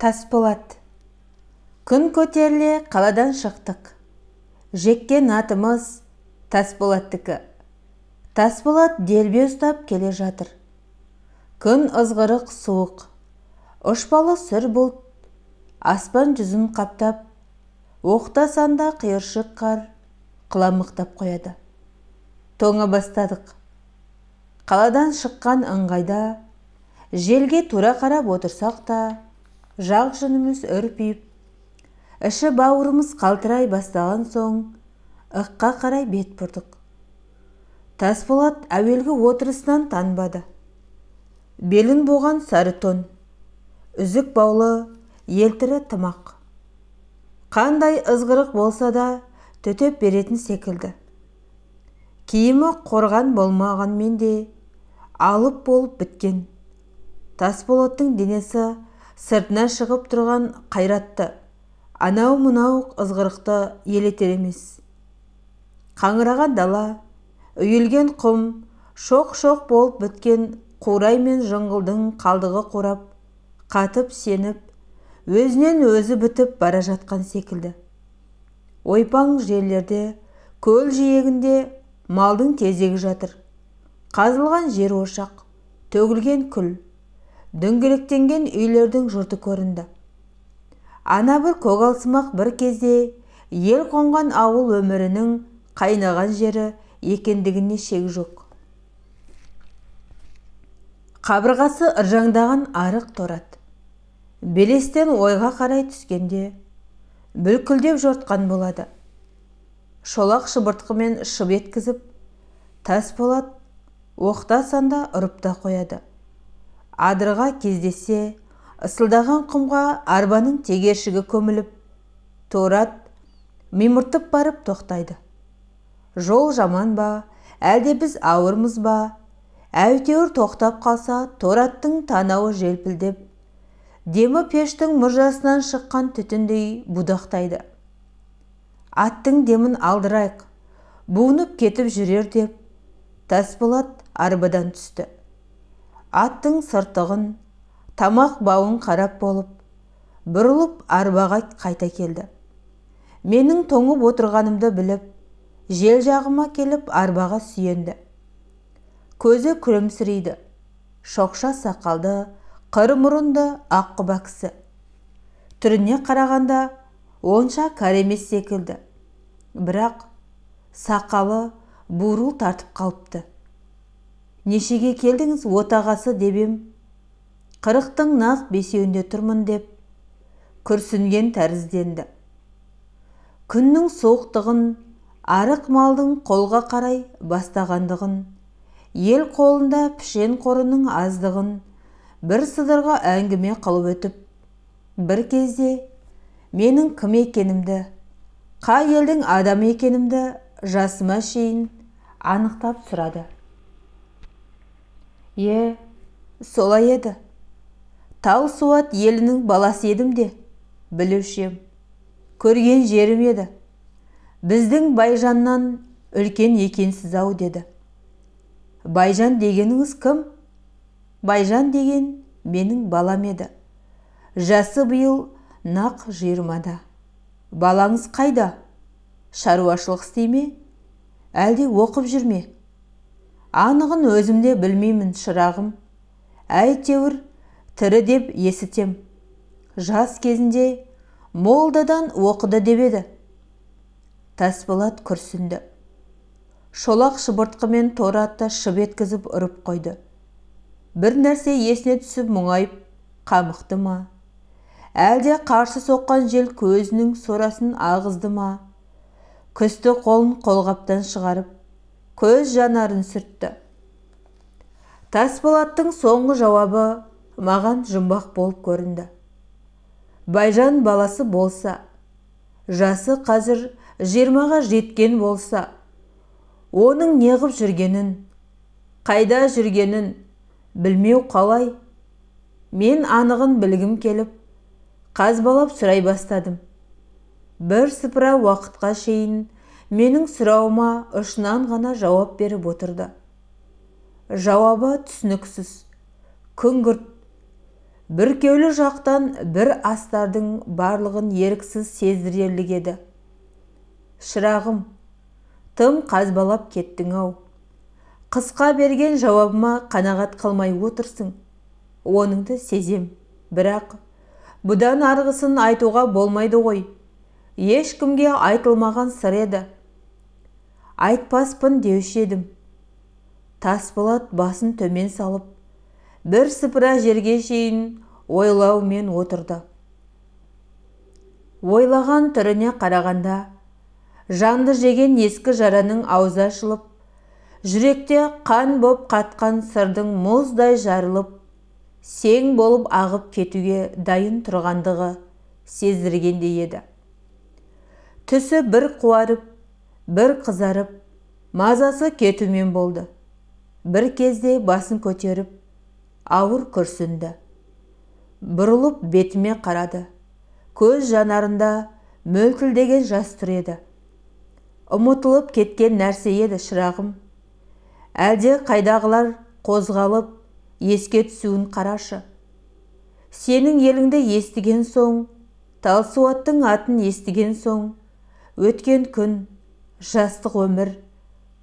Тасболат. Күн көтеріле қаладан шықтық. Жеккен атымыз Тасболаттікі. Тасболат делбе ұстап келе жатыр. Күн ызғырық суық. Ұшпалы сүр бұлт аспан жүзін қаптап, оқтасанда қиыршық қар қыламықтап қояды. Тоңа бастадық. Қаладан шыққан ыңғайда желге тура қарап отырсақ та, жақ жынымыз үрпиіп, іші бауырымыз қалтырай бастаған соң, ыққа қарай бет бұрдық. Тасболат әуелгі отырысынан танбады. Белін боған сары тон, үзік баулы, елтірі тымақ. Қандай ызғырық болса да төтеп беретін секілді. Киімі қорған болмағанмен де алып болып біткен. Тасболаттың денесі сыртына шығып тұрған қайратты, анау-мынау ызғырықты елетер емес. Қаңыраған дала, үйілген құм, шоқ-шоқ болып біткен қурай мен жыңғылдың қалдығы қурап, қатып сеніп, өзінен өзі бітіп бара жатқан секілді. Ойпаң жерлерде, көл жиегінде малдың тезегі жатыр. Қазылған жер ошақ, төгілген күл, дөңгелектенген үйлердің жұрты көрінді. Ана бір көгалсымақ бір кезде ел қонған ауыл өмірінің қайнаған жері екендігіне шек жоқ. Қабырғасы ыржаңдаған арық торат. Белестен ойға қарай түскенде бүлкілдеп жортқан болады. Шолақ шыбыртқымен шып еткізіп, Тасболат оқтасанда ұрып та қояды. Адырға кездесе, ысылдаған құмға арбаның тегершігі көміліп, торат мимыртып барып тоқтайды. Жол жаман ба, әлде біз ауырмыз ба? Әйтеуір тоқтап қалса, тораттың танауы желпілдеп, демі пештің мұржасынан шыққан түтіндей будақтайды. Аттың демін алдырайық, буынып кетіп жүрер деп, Тасболат арбадан түсті. Аттың сыртығын, тамақ бауын қарап болып, бұрылып арбаға қайта келді. Менің тоңып отырғанымды біліп, жел жағыма келіп арбаға сүйенді. Көзі күлімсірейді. Шоқша сақалды, қыр мұрынды аққұба кісі. Түріне қарағанда онша кәрі емес секілді. Бірақ сақалы бурыл тартып қалыпты. Нешеге келдіңіз отағасы дебем, 40-тың нақ 5-еуінде тұрмын деп, күрсінген тәрізденді. Күннің суықтығын, арық малдың қолға қарай бастағандығын, ел қолында пішен қорының аздығын бір сыдырға әңгіме қылып өтіп, бір кезде менің кім екенімді, қай елдің адам екенімді жасыма шейін анықтап сұрады. Солай еді. Тау-суат елінің баласы едім де, білушем, көрген жерім еді. Біздің Байжаннан үлкен екенсіз-ау деді. Байжан дегеніңіз кім? Байжан деген менің балам еді. Жасы биыл нақ 20-да. Балаңыз қайда? Шаруашылық істей ме? Әлде оқып жүр ме? Анығын өзімде білмеймін, шырағым. Әйтеуір тірі деп есітем. Жас кезінде молдадан оқыды деп еді. Тасболат күрсінді. Шолақ шыбыртқымен торатты шып еткізіп ұрып қойды. Бір нәрсе есіне түсіп мұңайып қамықты ма? Әлде қарсы соққан жел көзінің сорасын ағызды ма? Күсті қолын қолғаптан шығарып, көз жанарын сүртті. Тасболаттың соңғы жауабы маған жұмбақ болып көрінді. Байжан баласы болса, жасы қазір 20-ға жеткен болса, оның неғып жүргенін, қайда жүргенін білмеу қалай? Мен анығын білгім келіп, қазбалап сұрай бастадым. Бір сыпыра уақытқа шейін менің сұрауыма ұшынан ғана жауап беріп отырды. Жауабы түсініксіз, күңгірт. Бүркеулі жақтан бір астардың барлығын еріксіз сездірерлік еді. Шырағым, тым қазбалап кеттің-ау. Қысқа берген жауабыма қанағат қылмай отырсың. Оныңды сезем, бірақ бұдан арғысын айтуға болмайды ғой. Ешкімге айтылмаған сыр еді. Айтпаспын деуші едім. Тасболат басын төмен салып, бір сыпыра жерге шейін ойлаумен отырды. Ойлаған түріне қарағанда, жанды жеген ескі жараның аузы ашылып, жүректе қан боп қатқан сырдың мұздай жарылып, сең болып ағып кетуге дайын тұрғандығы сездіргендей еді. Түсі бір қуарып, бір қызарып, мазасы кетумен болды. Бір кезде басын көтеріп, ауыр күрсінді. Бұрылып бетіме қарады. Көз жанарында мөлтілдеген жас тұр еді. Ұмытылып кеткен нәрсе еді, шырағым. Әлде қайдағылар қозғалып, еске түсуін қарашы. Сенің еліңді естіген соң, Талсуаттың атын естіген соң, өткен күн, жастық өмір,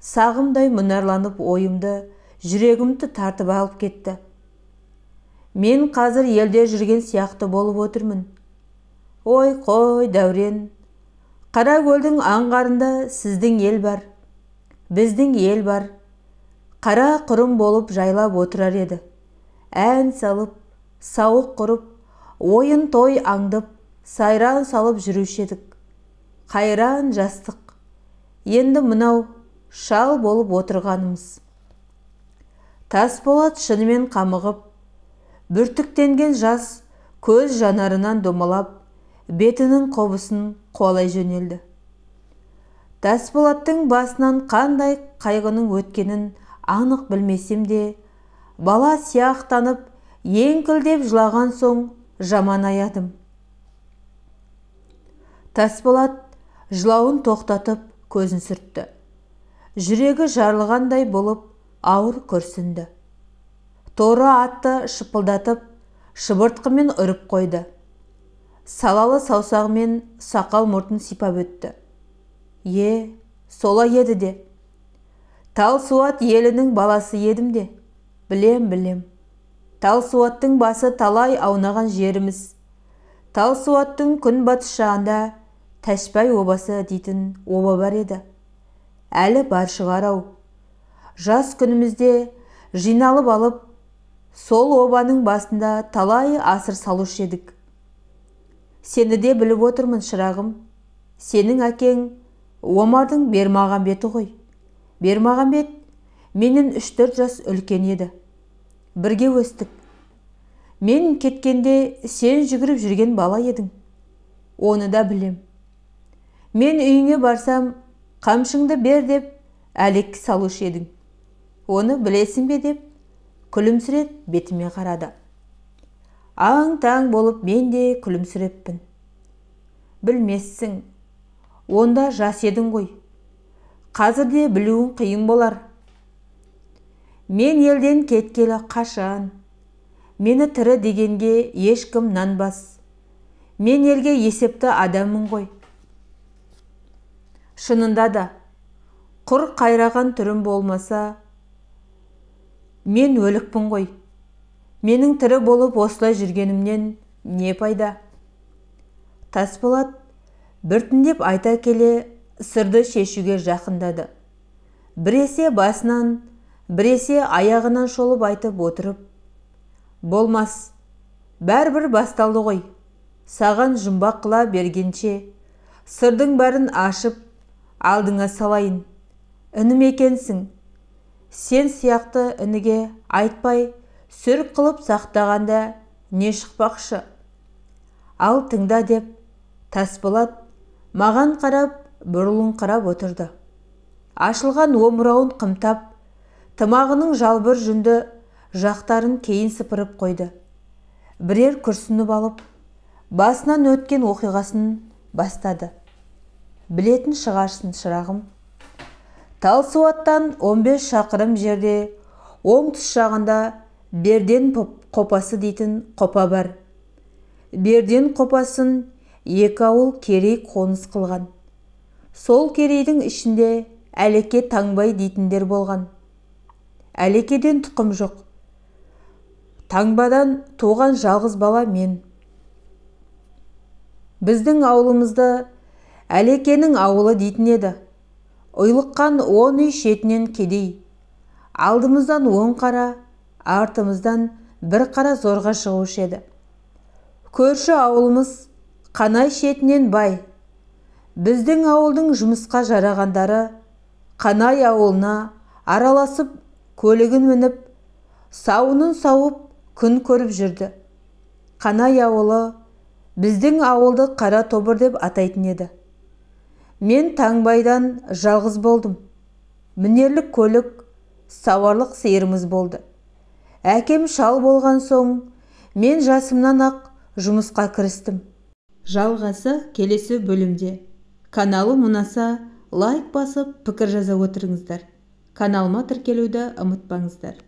сағымдай мұнарланып ойымды, жүрегімді тартып алып кетті. Мен қазір елде жүрген сияқты болып отырмын. Ой, қой, Дәурен, Қаракөлдің аңғарында сіздің ел бар, біздің ел бар. Қара құрым болып жайлап отырар еді. Ән салып, сауық құрып, ойын той аңдып, сайран салып жүруші едік. Қайран жастық. Енді мынау шал болып отырғанымыз. Тасболат шынымен қамығып, бүртіктенген жас көз жанарынан домалап, бетінің қобысын қуалай жөнелді. Тасболаттың басынан қандай қайғының өткенін анық білмесем де, бала сияқтанып, еңкілдеп жылаған соң жаман аядым. Тасболат жылауын тоқтатып көзін сүртті. Жүрегі жарылғандай болып ауыр күрсінді. Торы атты шыпылдатып, шыбыртқымен үріп қойды. Салалы саусағымен сақал мұртын сипап өтті. Солай еді де. Талсуат елінің баласы едім де. Білем. Талсуаттың басы талай аунаған жеріміз. Талсуаттың күнбатыс жағында Тәшбай обасы дейтін оба бар еді. Әлі бар шығар-ау. Жас күнімізде жиналып алып, сол обаның басында талай асыр салушы едік. Сені де біліп отырмын, шырағым. Сенің әкең Омардың Бермағамбеті ғой. Бермағамбет менен 3-4 жас үлкен еді. Бірге өстік. Мен кеткенде сен жүгіріп жүрген бала едің. Оны да білем. Мен үйіңе барсам, қамшыңды бер деп әлек салушы едің. Оны білесің бе деп күлімсіреп бетіме қарады. Аң-таң болып мен де күлімсіреппін. Білмессің, онда жас едің ғой. Қазірде білуің қиын болар. Мен елден кеткелі қашан. Мені тірі дегенге ешкім нанбас. Мен елге есепті адаммын ғой. Шынында да, құр қайраған түрім болмаса, мен өлікпін ғой. Менің тірі болып осылай жүргенімнен не пайда? Тасболат біртіндеп айта келе сырды шешуге жақындады. Біресе басынан, біресе аяғынан шолып айтып отырып, болмас, бәрібір басталды ғой. Саған жұмбақ қыла бергенше, сырдың бәрін ашып, алдыңа салайын. Інім екенсің. Сен сияқты ініге айтпай, сүр қылып сақтағанда не шықпақшы? Ал тыңда деп, Тасболат маған қарап, бұрылыңқырап отырды. Ашылған омырауын қымтап, тымағының жалбыр жүнді жақтарын кейін сыпырып қойды. Бірер күрсініп алып, басынан өткен оқиғасын бастады. Білетін шығарсың, шырағым. Талсуаттан 15 шақырым жерде, оңтүстік жағында Берден қопасы дейтін қопа бар. Берден қопасын екі ауыл керей қоныс қылған. Сол керейдің ішінде Әлеке Таңбай дейтіндер болған. Әлекеден тұқым жоқ. Таңбадан туған жалғыз бала мен. Біздің ауылымызды Әлекенің ауылы дейтін еді. Ұйлыққан 10 үй шетінен кедей. Алдымыздан 10 қара, артымыздан 1 қара зорға шығушы еді. Көрші ауылымыз Қанай шетінен бай. Біздің ауылдың жұмысқа жарағандары Қанай ауылына араласып, көлігін мініп, сауынын сауып, күн көріп жүрді. Қанай ауылы біздің ауылды Қара тобыр деп атайтын еді. Мен Таңбайдан жалғыз болдым. Мінерлік көлік, сауарлық сиырымыз болды. Әкем шал болған соң, мен жасымнан ақ жұмысқа кірістім. Жалғасы келесі бөлімде. Каналым ұнаса, лайк басып, пікір жаза отырыңыздар. Каналыма тіркелуді ұмытпаңыздар.